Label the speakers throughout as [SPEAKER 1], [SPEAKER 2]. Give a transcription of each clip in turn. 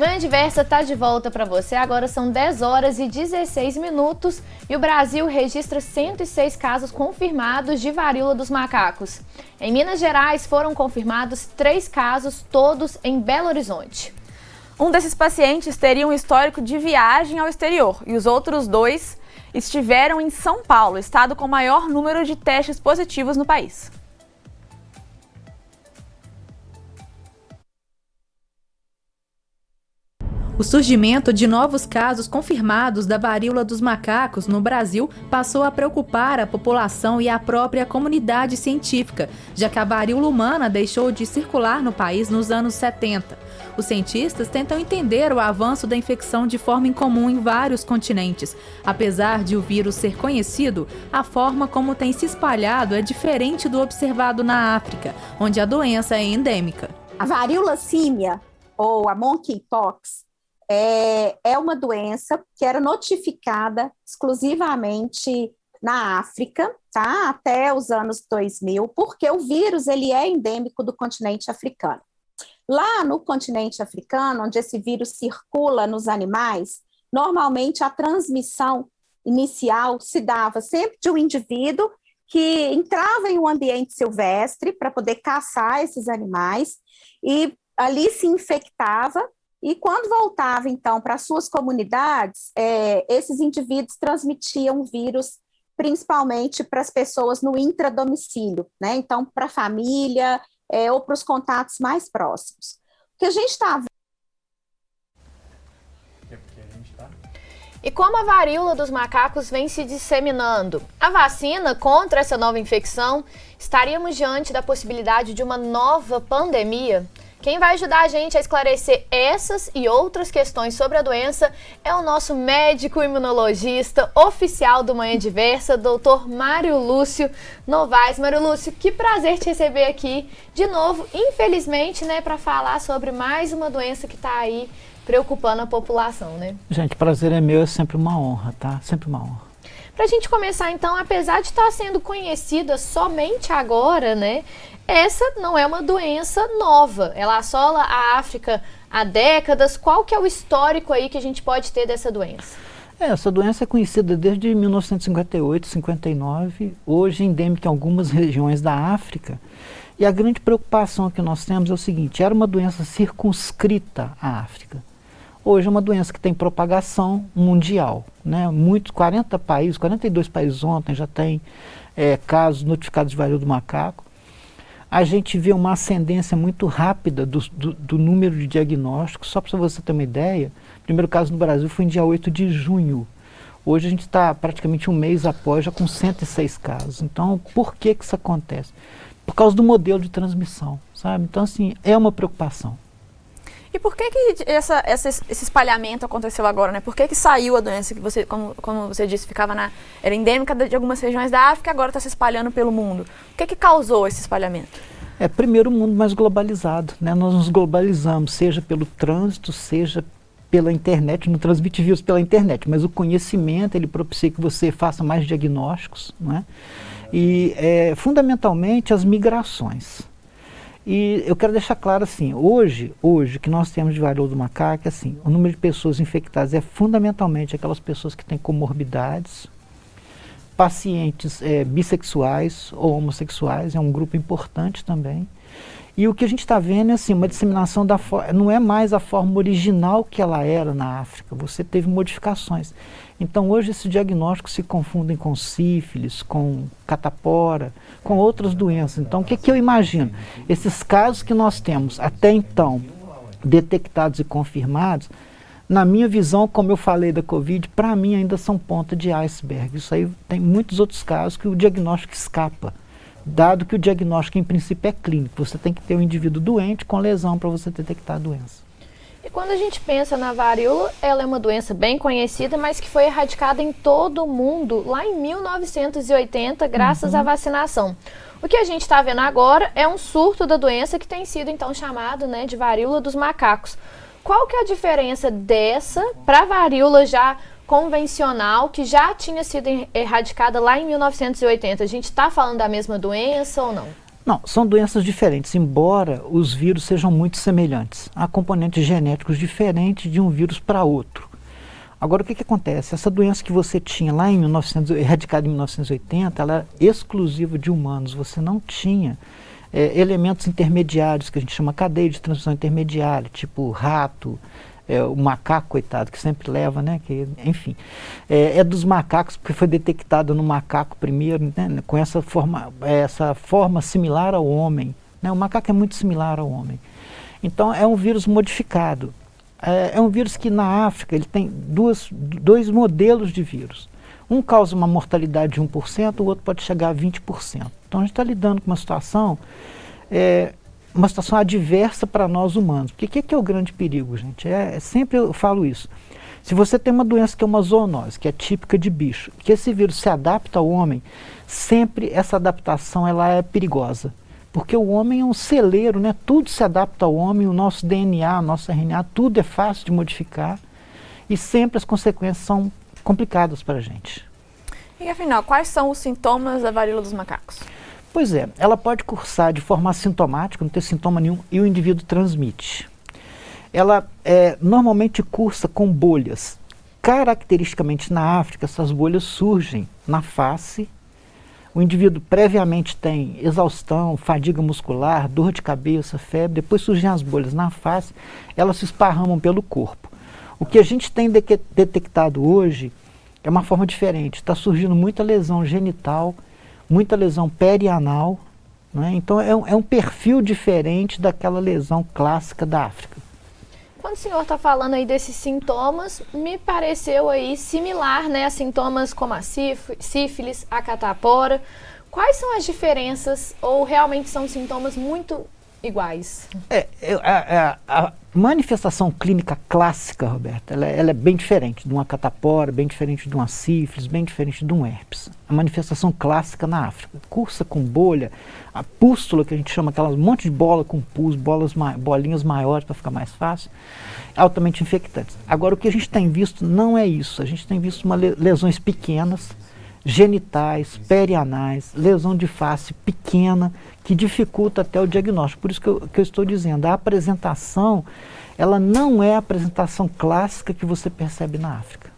[SPEAKER 1] Manhã Diversa está de volta para você. Agora são 10 horas e 16 minutos e o Brasil registra 106 casos confirmados de varíola dos macacos. Em Minas Gerais foram confirmados 3 casos, todos em Belo Horizonte.
[SPEAKER 2] Um desses pacientes teria um histórico de viagem ao exterior e os outros 2 estiveram em São Paulo, estado com maior número de testes positivos no país.
[SPEAKER 3] O surgimento de novos casos confirmados da varíola dos macacos no Brasil passou a preocupar a população e a própria comunidade científica, já que a varíola humana deixou de circular no país nos anos 70. Os cientistas tentam entender o avanço da infecção de forma incomum em vários continentes. Apesar de o vírus ser conhecido, a forma como tem se espalhado é diferente do observado na África, onde a doença é endêmica.
[SPEAKER 4] A varíola símia, ou a monkeypox, é uma doença que era notificada exclusivamente na África, tá? Até os anos 2000, porque o vírus ele é endêmico do continente africano. Lá no continente africano, onde esse vírus circula nos animais, normalmente a transmissão inicial se dava sempre de um indivíduo que entrava em um ambiente silvestre para poder caçar esses animais e ali se infectava. E quando voltava, então, para as suas comunidades, esses indivíduos transmitiam o vírus principalmente para as pessoas no intradomicílio, né? Então, para a família ou para os contatos mais próximos. O que a gente está vendo...
[SPEAKER 1] E como a varíola dos macacos vem se disseminando? A vacina contra essa nova infecção, estaríamos diante da possibilidade de uma nova pandemia? Quem vai ajudar a gente a esclarecer essas e outras questões sobre a doença é o nosso médico imunologista oficial do Manhã Diversa, Dr. Mário Lúcio Novaes. Mário Lúcio, que prazer te receber aqui de novo, infelizmente, né, para falar sobre mais uma doença que está aí preocupando a população, né?
[SPEAKER 5] Gente, prazer é meu, é sempre uma honra, tá? Sempre uma honra.
[SPEAKER 1] Para a gente começar, então, apesar de estar sendo conhecida somente agora, né, essa não é uma doença nova. Ela assola a África há décadas. Qual que é o histórico aí que a gente pode ter dessa doença?
[SPEAKER 5] Essa doença é conhecida desde 1958, 59, hoje endêmica em algumas regiões da África. E a grande preocupação que nós temos é o seguinte: era uma doença circunscrita à África. Hoje é uma doença que tem propagação mundial, né? 42 países ontem já tem casos notificados de varíola do macaco. A gente vê uma ascendência muito rápida do número de diagnósticos. Só para você ter uma ideia, o primeiro caso no Brasil foi em dia 8 de junho. Hoje a gente está praticamente um mês após, já com 106 casos. Então, por que isso acontece? Por causa do modelo de transmissão, sabe? Então, assim, é uma preocupação.
[SPEAKER 2] E por que esse espalhamento aconteceu agora, né? Por que saiu a doença que você, como você disse, era endêmica de algumas regiões da África e agora está se espalhando pelo mundo? O que causou esse espalhamento?
[SPEAKER 5] Primeiro, o mundo mais globalizado, né? Nós nos globalizamos, seja pelo trânsito, seja pela internet, não transmite vírus pela internet, mas o conhecimento, ele propicia que você faça mais diagnósticos, né? E, fundamentalmente, as migrações. E eu quero deixar claro assim, hoje que nós temos de varíola do macaco, assim, o número de pessoas infectadas é fundamentalmente aquelas pessoas que têm comorbidades, pacientes bissexuais ou homossexuais, é um grupo importante também. E o que a gente está vendo é assim, uma disseminação não é mais a forma original que ela era na África, você teve modificações. Então hoje esses diagnósticos se confundem com sífilis, com catapora, com outras doenças. Então o que eu imagino? Esses casos que nós temos até então detectados e confirmados, na minha visão, como eu falei da Covid, para mim ainda são ponta de iceberg. Isso aí tem muitos outros casos que o diagnóstico escapa. Dado que o diagnóstico, em princípio, é clínico. Você tem que ter um indivíduo doente com lesão para você detectar a doença.
[SPEAKER 1] E quando a gente pensa na varíola, ela é uma doença bem conhecida, mas que foi erradicada em todo o mundo lá em 1980, graças à vacinação. O que a gente está vendo agora é um surto da doença que tem sido, então, chamado, né, de varíola dos macacos. Qual que é a diferença dessa para a varíola já convencional, que já tinha sido erradicada lá em 1980? A gente está falando da mesma doença ou não?
[SPEAKER 5] Não, são doenças diferentes, embora os vírus sejam muito semelhantes. Há componentes genéticos diferentes de um vírus para outro. Agora, o que acontece? Essa doença que você tinha lá erradicada em 1980, ela era exclusiva de humanos. Você não tinha elementos intermediários, que a gente chama cadeia de transmissão intermediária, tipo rato, o macaco, coitado, que sempre leva, né? Enfim, é dos macacos, porque foi detectado no macaco primeiro, né? Com essa forma similar ao homem. Né? O macaco é muito similar ao homem. Então, é um vírus modificado. É um vírus que na África ele tem dois modelos de vírus. Um causa uma mortalidade de 1%, o outro pode chegar a 20%. Então, a gente está lidando com uma situação adversa para nós humanos. Porque o que é o grande perigo, gente? Sempre eu falo isso. Se você tem uma doença que é uma zoonose, que é típica de bicho, que esse vírus se adapta ao homem, sempre essa adaptação ela é perigosa. Porque o homem é um celeiro, né? Tudo se adapta ao homem, o nosso DNA, o nosso RNA, tudo é fácil de modificar e sempre as consequências são complicadas para a gente.
[SPEAKER 2] E afinal, quais são os sintomas da varíola dos macacos?
[SPEAKER 5] Pois é, ela pode cursar de forma assintomática, não ter sintoma nenhum, e o indivíduo transmite. Ela normalmente cursa com bolhas. Caracteristicamente na África, essas bolhas surgem na face. O indivíduo previamente tem exaustão, fadiga muscular, dor de cabeça, febre, depois surgem as bolhas na face, elas se esparramam pelo corpo. O que a gente tem detectado hoje é uma forma diferente. Está surgindo muita lesão genital, muita lesão perianal, né? Então é um perfil diferente daquela lesão clássica da África.
[SPEAKER 1] Quando o senhor está falando aí desses sintomas, me pareceu aí similar, né, a sintomas como a sífilis, a catapora. Quais são as diferenças ou realmente são sintomas muito iguais?
[SPEAKER 5] A manifestação clínica clássica, Roberta, ela é bem diferente de uma catapora, bem diferente de uma sífilis, bem diferente de um herpes. A manifestação clássica na África cursa com bolha, a pústula, que a gente chama aquelas monte de bola com pus, bolinhas maiores para ficar mais fácil, altamente infectantes. Agora, o que a gente tem visto não é isso. A gente tem visto lesões pequenas, genitais, perianais, lesão de face pequena, que dificulta até o diagnóstico. Por isso que eu estou dizendo, a apresentação, ela não é a apresentação clássica que você percebe na África.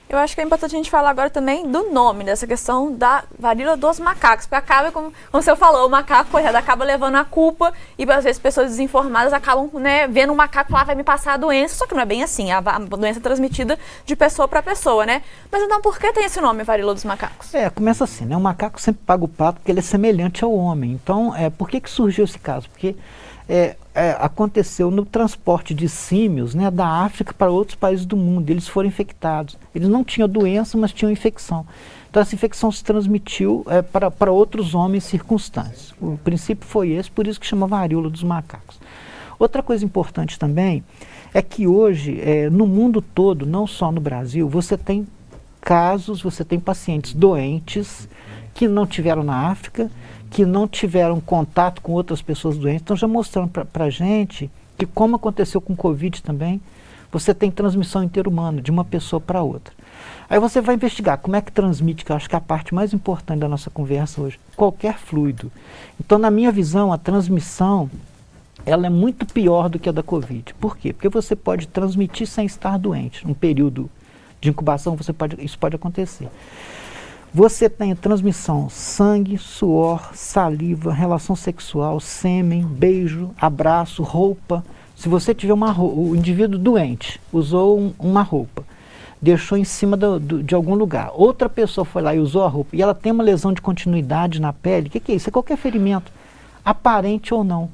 [SPEAKER 2] Eu acho que é importante a gente falar agora também do nome, dessa questão da varíola dos macacos, porque acaba, como o senhor falou, o macaco, coitado, acaba levando a culpa e às vezes pessoas desinformadas acabam, né, vendo um macaco lá, vai me passar a doença, só que não é bem assim, a doença é transmitida de pessoa para pessoa, né? Mas então por que tem esse nome, varíola dos macacos?
[SPEAKER 5] Começa assim, né? O macaco sempre paga o pato porque ele é semelhante ao homem. Então, por que surgiu esse caso? Porque aconteceu no transporte de símios, né, da África para outros países do mundo. Eles foram infectados. Eles não tinham doença, mas tinham infecção. Então essa infecção se transmitiu para outros homens circunstantes. O princípio foi esse, por isso que chama varíola dos macacos. Outra coisa importante também é que hoje, no mundo todo, não só no Brasil, você tem casos, você tem pacientes doentes que não tiveram na África, que não tiveram contato com outras pessoas doentes. Então já mostrando para a gente que, como aconteceu com o Covid também, você tem transmissão interhumana de uma pessoa para outra. Aí você vai investigar como é que transmite, que eu acho que é a parte mais importante da nossa conversa hoje, qualquer fluido. Então, na minha visão, a transmissão ela é muito pior do que a da Covid. Por quê? Porque você pode transmitir sem estar doente. Um período de incubação, isso pode acontecer. Você tem a transmissão sangue, suor, saliva, relação sexual, sêmen, beijo, abraço, roupa. Se você tiver o indivíduo doente, usou uma roupa, deixou em cima de algum lugar, outra pessoa foi lá e usou a roupa, e ela tem uma lesão de continuidade na pele, o que é isso? É qualquer ferimento, aparente ou não.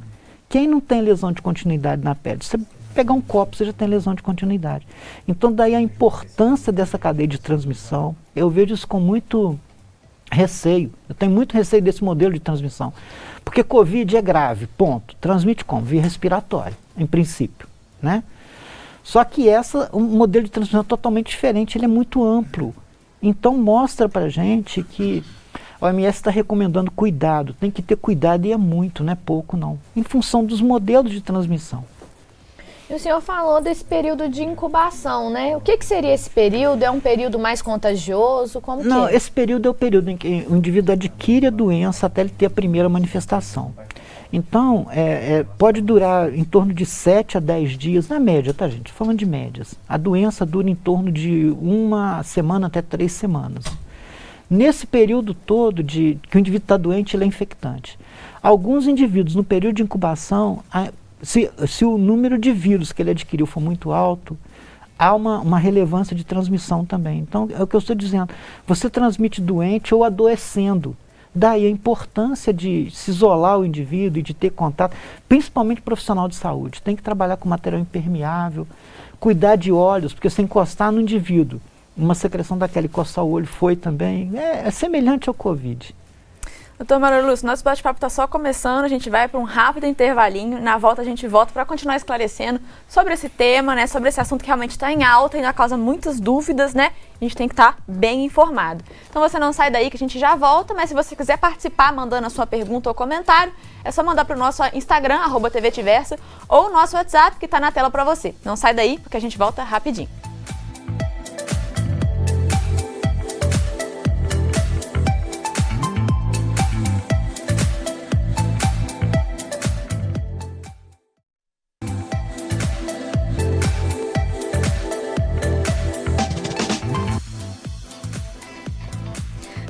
[SPEAKER 5] Quem não tem lesão de continuidade na pele? Você pegar um copo, você já tem lesão de continuidade. Então, daí a importância dessa cadeia de transmissão, eu vejo isso com muito receio. Eu tenho muito receio desse modelo de transmissão. Porque Covid é grave, ponto. Transmite como? Via respiratória, em princípio, né? Só que o modelo de transmissão é totalmente diferente, ele é muito amplo. Então, mostra pra gente que a OMS está recomendando cuidado, tem que ter cuidado e é muito, não é pouco não, em função dos modelos de transmissão.
[SPEAKER 1] E o senhor falou desse período de incubação, né? O que seria esse período? É um período mais contagioso? Como que
[SPEAKER 5] Não,
[SPEAKER 1] é?
[SPEAKER 5] esse período é o período em que o indivíduo adquire a doença até ele ter a primeira manifestação. Então, pode durar em torno de 7 a 10 dias, na média, tá, gente? Falando de médias. A doença dura em torno de 1 semana até 3 semanas. Nesse período todo que o indivíduo está doente, ele é infectante. Alguns indivíduos, no período de incubação, se o número de vírus que ele adquiriu for muito alto, há uma relevância de transmissão também. Então, é o que eu estou dizendo. Você transmite doente ou adoecendo. Daí a importância de se isolar o indivíduo e de ter contato, principalmente profissional de saúde. Tem que trabalhar com material impermeável, cuidar de olhos, porque se encostar no indivíduo, uma secreção daquela e coçar o olho foi também, é semelhante ao Covid.
[SPEAKER 2] Doutor Mário Lúcio, nosso bate-papo está só começando, a gente vai para um rápido intervalinho, na volta a gente volta para continuar esclarecendo sobre esse tema, né, sobre esse assunto que realmente está em alta e ainda causa muitas dúvidas, né, a gente tem que estar bem informado. Então você não sai daí que a gente já volta, mas se você quiser participar mandando a sua pergunta ou comentário, é só mandar para o nosso Instagram, @tvtiversa, ou o nosso WhatsApp que está na tela para você. Não sai daí porque a gente volta rapidinho.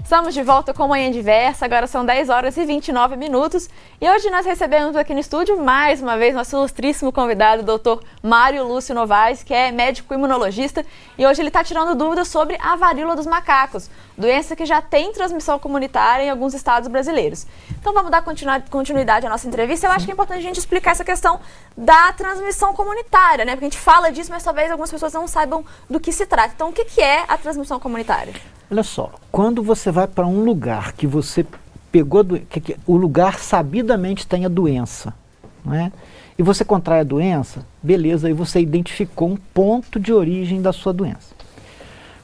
[SPEAKER 2] Estamos de volta com Manhã Diversa, agora são 10 horas e 29 minutos e hoje nós recebemos aqui no estúdio mais uma vez nosso ilustríssimo convidado, o Dr. Mário Lúcio Novaes, que é médico imunologista e hoje ele está tirando dúvidas sobre a varíola dos macacos, doença que já tem transmissão comunitária em alguns estados brasileiros. Então vamos dar continuidade à nossa entrevista. Eu acho que é importante a gente explicar essa questão da transmissão comunitária, né? Porque a gente fala disso, mas talvez algumas pessoas não saibam do que se trata. Então o que é a transmissão comunitária?
[SPEAKER 5] Olha só, quando você vai para um lugar que você pegou, o lugar sabidamente tem a doença, né? E você contrai a doença, beleza, aí você identificou um ponto de origem da sua doença.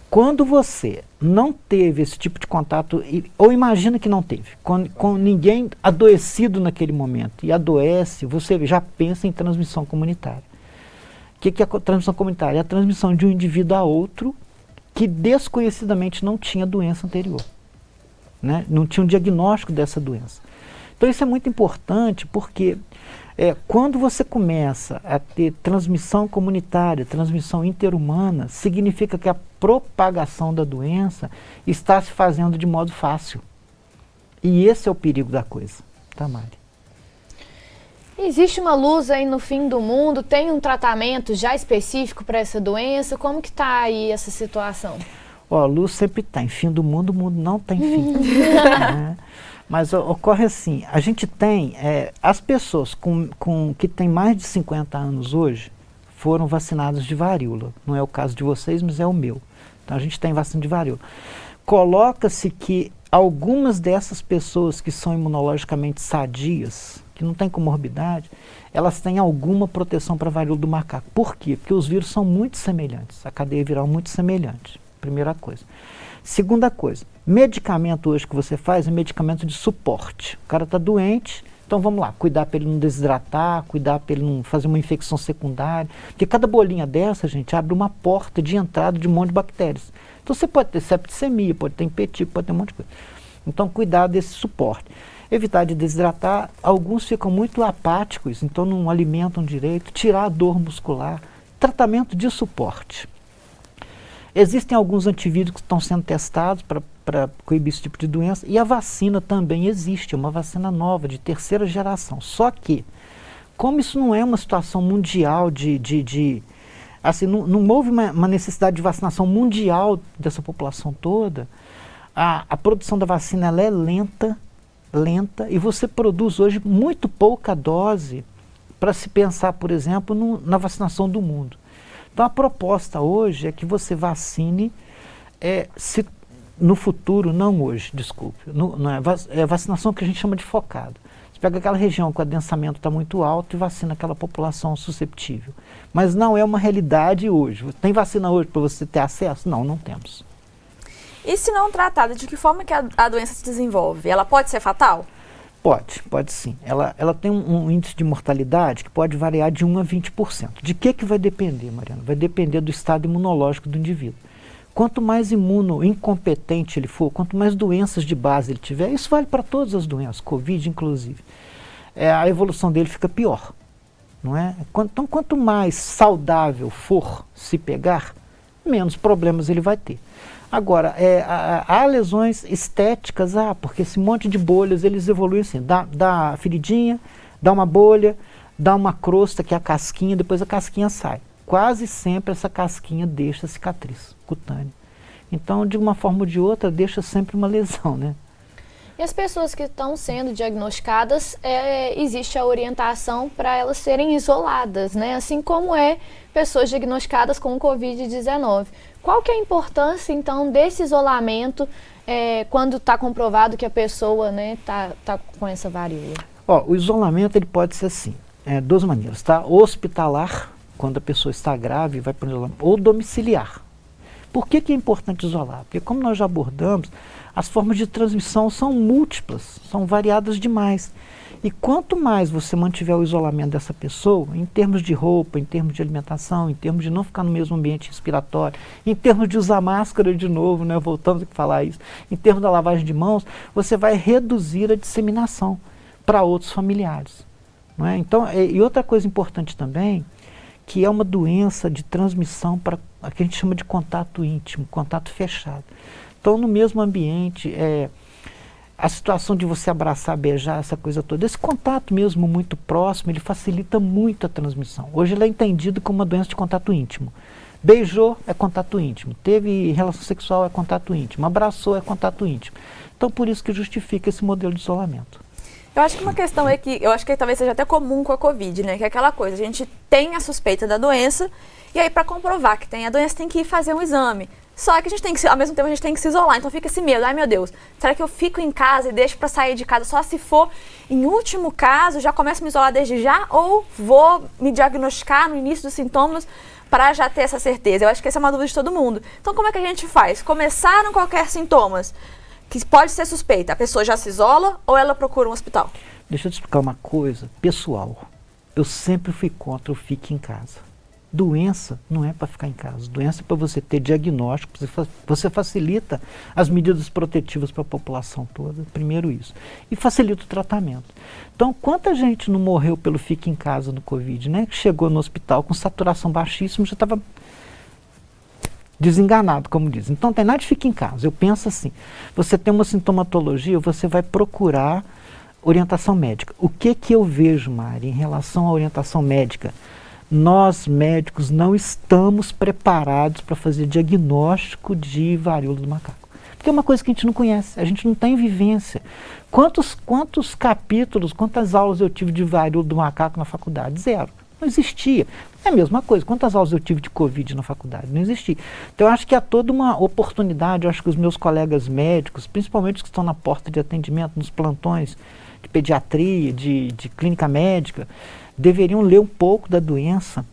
[SPEAKER 5] Quando você não teve esse tipo de contato, ou imagina que não teve, com ninguém adoecido naquele momento, e adoece, você já pensa em transmissão comunitária. O que é a transmissão comunitária? É a transmissão de um indivíduo a outro que desconhecidamente não tinha doença anterior, né? Não tinha um diagnóstico dessa doença. Então isso é muito importante porque quando você começa a ter transmissão comunitária, transmissão interhumana, significa que a propagação da doença está se fazendo de modo fácil. E esse é o perigo da coisa, tá, Mari?
[SPEAKER 1] Existe uma luz aí no fim do mundo? Tem um tratamento já específico para essa doença? Como que está aí essa situação?
[SPEAKER 5] Ó, a luz sempre tem. Fim do mundo, o mundo não tem fim. Né? Mas ocorre assim, a gente tem, as pessoas que têm mais de 50 anos hoje foram vacinadas de varíola. Não é o caso de vocês, mas é o meu. Então a gente tem vacina de varíola. Coloca-se que algumas dessas pessoas que são imunologicamente sadias, que não têm comorbidade, elas têm alguma proteção para a varíola do macaco. Por quê? Porque os vírus são muito semelhantes, a cadeia viral é muito semelhante, primeira coisa. Segunda coisa, medicamento hoje que você faz é medicamento de suporte. O cara está doente, então vamos lá, cuidar para ele não desidratar, cuidar para ele não fazer uma infecção secundária, porque cada bolinha dessa, gente, abre uma porta de entrada de um monte de bactérias. Então você pode ter septicemia, pode ter impetigo, pode ter um monte de coisa. Então cuidar desse suporte. Evitar de desidratar, alguns ficam muito apáticos, então não alimentam direito, tirar a dor muscular, tratamento de suporte. Existem alguns antivírus que estão sendo testados para coibir esse tipo de doença, e a vacina também existe, é uma vacina nova, de terceira geração. Só que, como isso não é uma situação mundial assim, não houve uma necessidade de vacinação mundial dessa população toda, a produção da vacina ela é lenta, e você produz hoje muito pouca dose para se pensar, por exemplo, na vacinação do mundo. Então a proposta hoje é que você vacine no futuro, não hoje, desculpe, é vacinação que a gente chama de focado. Você pega aquela região que o adensamento está muito alto e vacina aquela população susceptível. Mas não é uma realidade hoje. Tem vacina hoje para você ter acesso? Não, não temos.
[SPEAKER 2] E se não tratada, de que forma que a doença se desenvolve? Ela pode ser fatal?
[SPEAKER 5] Pode sim. Ela tem um índice de mortalidade que pode variar de 1 a 20%. De que vai depender, Mariana? Vai depender do estado imunológico do indivíduo. Quanto mais incompetente ele for, quanto mais doenças de base ele tiver, isso vale para todas as doenças, Covid inclusive, a evolução dele fica pior. Não é? Então, quanto mais saudável for se pegar, menos problemas ele vai ter. Agora, há lesões estéticas, porque esse monte de bolhas, eles evoluem assim, dá a feridinha, dá uma bolha, dá uma crosta, que é a casquinha, depois a casquinha sai. Quase sempre essa casquinha deixa cicatriz cutânea. Então, de uma forma ou de outra, deixa sempre uma lesão, né?
[SPEAKER 1] E as pessoas que estão sendo diagnosticadas, existe a orientação para elas serem isoladas, né? Assim como pessoas diagnosticadas com Covid-19. Qual que é a importância, então, desse isolamento quando está comprovado que a pessoa tá com essa varíola?
[SPEAKER 5] O isolamento ele pode ser assim, duas maneiras, tá? Hospitalar, quando a pessoa está grave, vai para o isolamento, ou domiciliar. Por que é importante isolar? Porque, como nós já abordamos, as formas de transmissão são múltiplas, são variadas demais. E quanto mais você mantiver o isolamento dessa pessoa, em termos de roupa, em termos de alimentação, em termos de não ficar no mesmo ambiente respiratório, em termos de usar máscara de novo, né, voltamos a falar isso, em termos da lavagem de mãos, você vai reduzir a disseminação para outros familiares. Não é? Então, e outra coisa importante também, que é uma doença de transmissão para a que a gente chama de contato íntimo, contato fechado. Então, no mesmo ambiente, a situação de você abraçar, beijar, essa coisa toda, esse contato mesmo muito próximo, ele facilita muito a transmissão. Hoje ele é entendido como uma doença de contato íntimo. Beijou é contato íntimo, teve relação sexual é contato íntimo, abraçou é contato íntimo. Então, por isso que justifica esse modelo de isolamento.
[SPEAKER 2] Eu acho que uma questão eu acho que talvez seja até comum com a Covid, né? Que é aquela coisa, a gente tem a suspeita da doença, e aí para comprovar que tem a doença tem que ir fazer um exame. Só que a gente tem que, ao mesmo tempo, a gente tem que se isolar. Então fica esse medo. Ai, meu Deus, será que eu fico em casa e deixo para sair de casa só se for, em último caso, já começo a me isolar desde já? Ou vou me diagnosticar no início dos sintomas para já ter essa certeza? Eu acho que essa é uma dúvida de todo mundo. Então como é que a gente faz? Começaram qualquer sintomas que pode ser suspeita, a pessoa já se isola ou ela procura um hospital?
[SPEAKER 5] Deixa eu te explicar uma coisa pessoal. Eu sempre fui contra o fique em casa. Doença não é para ficar em casa. Doença é para você ter diagnóstico, você facilita as medidas protetivas para a população toda, primeiro isso. E facilita o tratamento. Então, quanta gente não morreu pelo fique em casa no Covid, né? Que chegou no hospital com saturação baixíssima, já estava desenganado, como diz. Então, não tem nada de fique em casa. Eu penso assim, você tem uma sintomatologia, você vai procurar orientação médica. O que eu vejo, Mari, em relação à orientação médica? Nós, médicos, não estamos preparados para fazer diagnóstico de varíola do macaco. Porque é uma coisa que a gente não conhece, a gente não tem vivência. Quantos capítulos, quantas aulas eu tive de varíola do macaco na faculdade? Zero. Não existia. É a mesma coisa. Quantas aulas eu tive de Covid na faculdade? Não existia. Então, eu acho que há toda uma oportunidade, eu acho que os meus colegas médicos, principalmente os que estão na porta de atendimento, nos plantões de pediatria, de clínica médica, deveriam ler um pouco da doença,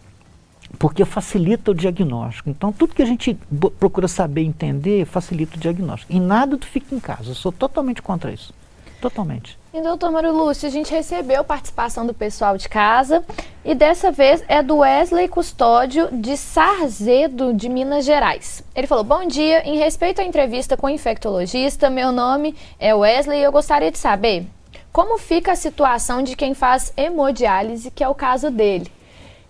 [SPEAKER 5] porque facilita o diagnóstico. Então, tudo que a gente procura saber e entender, facilita o diagnóstico. E nada do fica em casa. Eu sou totalmente contra isso. Totalmente.
[SPEAKER 1] E, doutor Mário Lúcio, a gente recebeu participação do pessoal de casa e dessa vez é do Wesley Custódio, de Sarzedo, de Minas Gerais. Ele falou: bom dia, em respeito à entrevista com o infectologista, meu nome é Wesley e eu gostaria de saber como fica a situação de quem faz hemodiálise, que é o caso dele.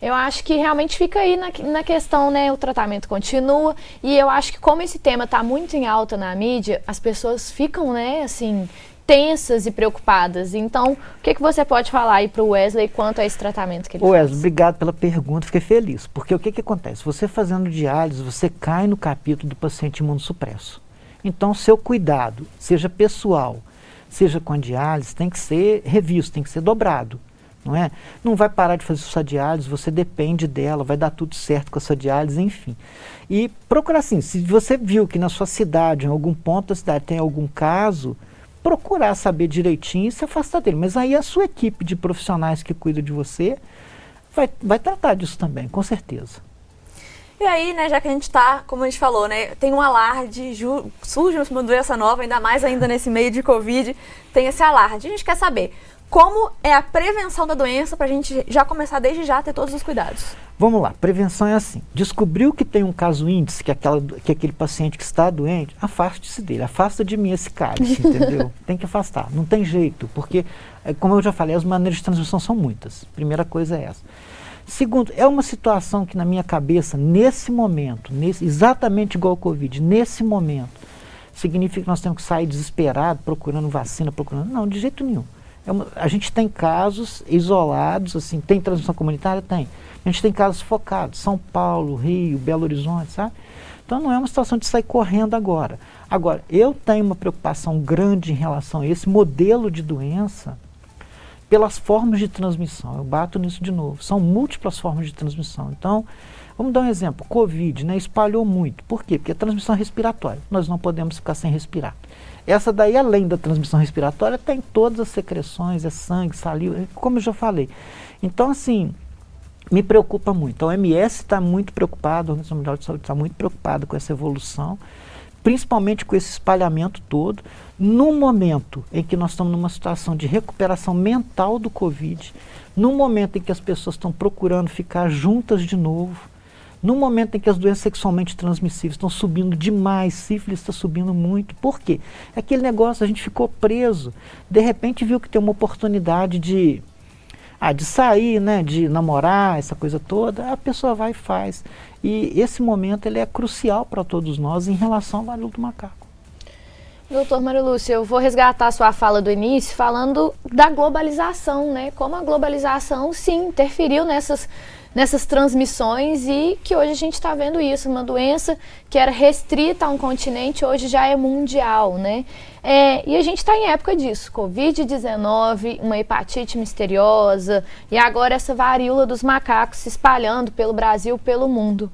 [SPEAKER 1] Eu acho que realmente fica aí na questão, né, o tratamento continua, e eu acho que como esse tema está muito em alta na mídia, as pessoas ficam, né, assim, tensas e preocupadas. Então, o que você pode falar aí para o Wesley quanto a esse tratamento que ele faz?
[SPEAKER 5] Wesley, obrigado pela pergunta, fiquei feliz, porque o que acontece? Você fazendo diálise, você cai no capítulo do paciente imunossupresso. Então, seu cuidado, seja pessoal, seja com a diálise, tem que ser revisto, tem que ser dobrado. Não é? Não vai parar de fazer sua diálise, você depende dela, vai dar tudo certo com a sua diálise, enfim. E procura assim, se você viu que na sua cidade, em algum ponto da cidade tem algum caso, procurar saber direitinho e se afastar dele. Mas aí a sua equipe de profissionais que cuida de você vai tratar disso também, com certeza.
[SPEAKER 2] E aí, né, já que a gente tá, como a gente falou, né, tem um alarde, surge uma doença nova, ainda mais ainda nesse meio de Covid, tem esse alarde. A gente quer saber como é a prevenção da doença para a gente já começar desde já a ter todos os cuidados.
[SPEAKER 5] Vamos lá, prevenção é assim, descobriu que tem um caso índice, que aquele paciente que está doente, afaste-se dele, afasta de mim esse cálice, entendeu? Tem que afastar, não tem jeito, porque, como eu já falei, as maneiras de transmissão são muitas, primeira coisa é essa. Segundo, é uma situação que na minha cabeça, nesse momento, exatamente igual ao Covid, nesse momento, significa que nós temos que sair desesperado, procurando vacina, não, de jeito nenhum. A gente tem casos isolados, assim, tem transmissão comunitária? Tem. A gente tem casos focados, São Paulo, Rio, Belo Horizonte, sabe? Então não é uma situação de sair correndo agora. Agora, eu tenho uma preocupação grande em relação a esse modelo de doença pelas formas de transmissão. Eu bato nisso de novo. São múltiplas formas de transmissão. Então, vamos dar um exemplo. Covid, né, espalhou muito. Por quê? Porque a transmissão é respiratória. Nós não podemos ficar sem respirar. Essa daí, além da transmissão respiratória, tem todas as secreções, é sangue, saliva, como eu já falei. Então, assim, me preocupa muito. A OMS está muito preocupada, a Organização Mundial de Saúde está muito preocupada com essa evolução, principalmente com esse espalhamento todo, no momento em que nós estamos numa situação de recuperação mental do Covid, no momento em que as pessoas estão procurando ficar juntas de novo, no momento em que as doenças sexualmente transmissíveis estão subindo demais, sífilis está subindo muito. Por quê? É aquele negócio, a gente ficou preso, de repente viu que tem uma oportunidade de sair, né, de namorar, essa coisa toda, a pessoa vai e faz. E esse momento ele é crucial para todos nós em relação ao varíola do macaco.
[SPEAKER 1] Doutor Mário Lúcio, eu vou resgatar a sua fala do início falando da globalização, né? Como a globalização, sim, interferiu nessas transmissões e que hoje a gente está vendo isso, uma doença que era restrita a um continente, hoje já é mundial, né? E a gente está em época disso, Covid-19, uma hepatite misteriosa e agora essa varíola dos macacos se espalhando pelo Brasil, pelo mundo.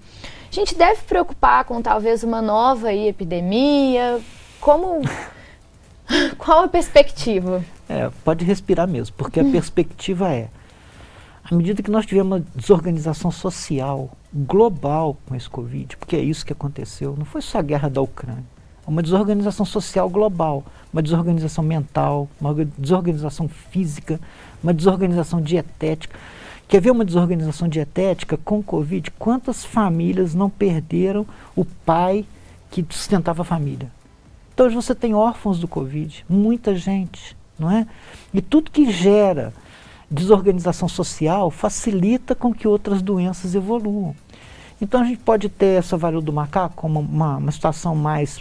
[SPEAKER 1] A gente deve preocupar com talvez uma nova epidemia? Qual a perspectiva?
[SPEAKER 5] Pode respirar mesmo, porque a perspectiva à medida que nós tivemos uma desorganização social global com esse Covid, porque é isso que aconteceu, não foi só a guerra da Ucrânia, é uma desorganização social global, uma desorganização mental, uma desorganização física, uma desorganização dietética. Quer ver uma desorganização dietética com o Covid? Quantas famílias não perderam o pai que sustentava a família? Então hoje você tem órfãos do Covid, muita gente, não é? E tudo que gera desorganização social facilita com que outras doenças evoluam. Então a gente pode ter essa varíola do macaco como uma situação mais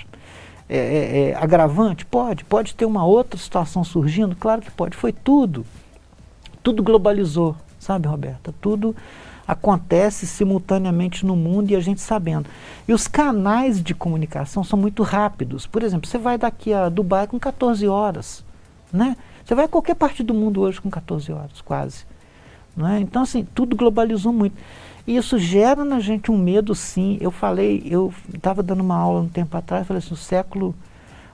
[SPEAKER 5] agravante? Pode ter uma outra situação surgindo? Claro que pode. Foi tudo globalizou, sabe, Roberta? Tudo acontece simultaneamente no mundo e a gente sabendo. E os canais de comunicação são muito rápidos. Por exemplo, você vai daqui a Dubai com 14 horas, né? Você vai a qualquer parte do mundo hoje com 14 horas, quase. Não é? Então, assim, tudo globalizou muito. E isso gera na gente um medo, sim. Eu estava dando uma aula um tempo atrás, falei assim,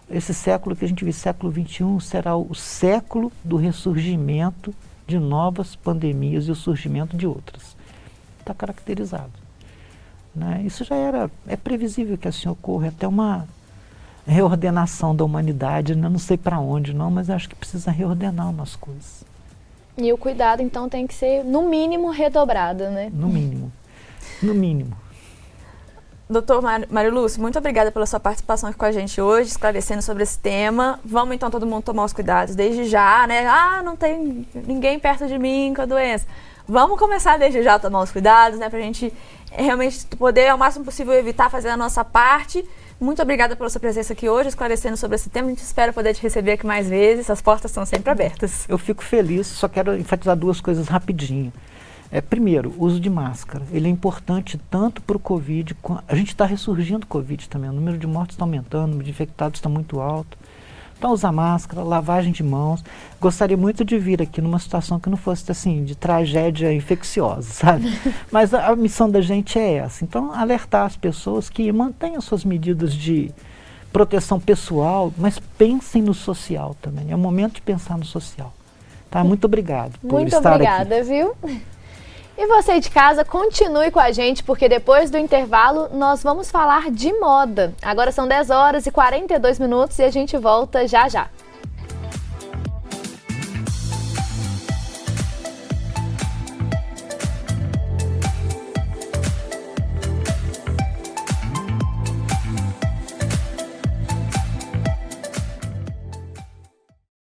[SPEAKER 5] esse século que a gente vive, século XXI, será o século do ressurgimento de novas pandemias e o surgimento de outras. Está caracterizado. Né? Isso já é previsível que assim ocorra, até uma reordenação da humanidade, né? Não sei para onde não, mas acho que precisa reordenar umas coisas.
[SPEAKER 1] E o cuidado então tem que ser no mínimo redobrado, né?
[SPEAKER 5] No mínimo.
[SPEAKER 2] Doutor Mário Lúcio, muito obrigada pela sua participação aqui com a gente hoje, esclarecendo sobre esse tema. Vamos então todo mundo tomar os cuidados desde já, né? Não tem ninguém perto de mim com a doença. Vamos começar desde já a tomar os cuidados, né? Pra gente realmente poder, ao máximo possível, evitar fazer a nossa parte. Muito obrigada pela sua presença aqui hoje, esclarecendo sobre esse tema. A gente espera poder te receber aqui mais vezes. As portas estão sempre abertas.
[SPEAKER 5] Eu fico feliz, só quero enfatizar duas coisas rapidinho. Primeiro, o uso de máscara. Ele é importante tanto para o Covid, a gente está ressurgindo o Covid também. O número de mortes está aumentando, o número de infectados está muito alto. Então, usar máscara, lavagem de mãos. Gostaria muito de vir aqui numa situação que não fosse assim, de tragédia infecciosa, sabe? Mas a missão da gente é essa. Então, alertar as pessoas que mantenham suas medidas de proteção pessoal, mas pensem no social também. É o momento de pensar no social. Tá? Muito obrigado por estar aqui.
[SPEAKER 1] Muito obrigada, viu? E você de casa, continue com a gente, porque depois do intervalo nós vamos falar de moda. Agora são 10 horas e 42 minutos e a gente volta já já.